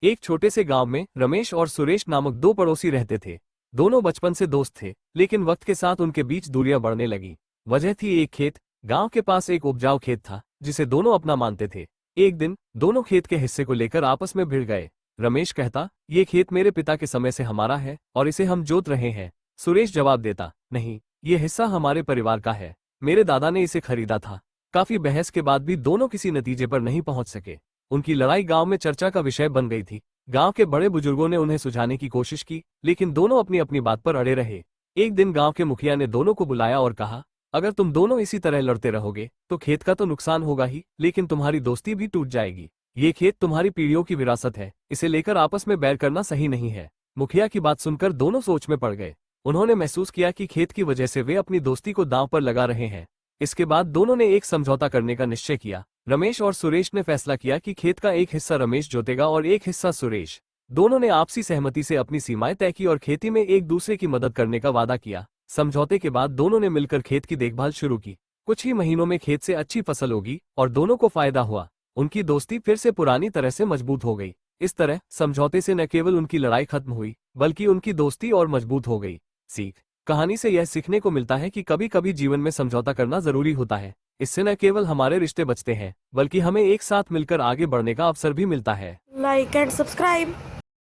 एक छोटे से गांव में रमेश और सुरेश नामक दो पड़ोसी रहते थे। दोनों बचपन से दोस्त थे, लेकिन वक्त के साथ उनके बीच दूरियां बढ़ने लगी। वजह थी एक खेत। गांव के पास एक उपजाऊ खेत था जिसे दोनों अपना मानते थे। एक दिन दोनों खेत के हिस्से को लेकर आपस में भिड़ गए। रमेश कहता, ये खेत मेरे पिता के समय से हमारा है और इसे हम जोत रहे हैं। सुरेश जवाब देता, नहीं, ये हिस्सा हमारे परिवार का है, मेरे दादा ने इसे खरीदा था। काफी बहस के बाद भी दोनों किसी नतीजे पर नहीं पहुंच सके। उनकी लड़ाई गांव में चर्चा का विषय बन गई थी। गांव के बड़े बुजुर्गों ने उन्हें सुझाने की कोशिश की, लेकिन दोनों अपनी अपनी बात पर अड़े रहे। एक दिन गांव के मुखिया ने दोनों को बुलाया और कहा, अगर तुम दोनों इसी तरह लड़ते रहोगे तो खेत का तो नुकसान होगा ही, लेकिन तुम्हारी दोस्ती भी टूट जाएगी। ये खेत तुम्हारी पीढ़ियों की विरासत है, इसे लेकर आपस में बैर करना सही नहीं है। मुखिया की बात सुनकर दोनों सोच में पड़ गए। उन्होंने महसूस किया कि खेत की वजह से वे अपनी दोस्ती को दांव पर लगा रहे हैं। इसके बाद दोनों ने एक समझौता करने का निश्चय किया। रमेश और सुरेश ने फैसला किया कि खेत का एक हिस्सा रमेश जोतेगा और एक हिस्सा सुरेश। दोनों ने आपसी सहमति से अपनी सीमाएं तय की और खेती में एक दूसरे की मदद करने का वादा किया। समझौते के बाद दोनों ने मिलकर खेत की देखभाल शुरू की। कुछ ही महीनों में खेत से अच्छी फसल होगी और दोनों को फायदा हुआ। उनकी दोस्ती फिर से पुरानी तरह से मजबूत हो गई। इस तरह समझौते से न केवल उनकी लड़ाई खत्म हुई, बल्कि उनकी दोस्ती और मजबूत हो गई। सीख, कहानी से यह सीखने को मिलता है कि कभी कभी जीवन में समझौता करना जरूरी होता है। इससे न केवल हमारे रिश्ते बचते हैं, बल्कि हमें एक साथ मिलकर आगे बढ़ने का अवसर भी मिलता है। Like and subscribe.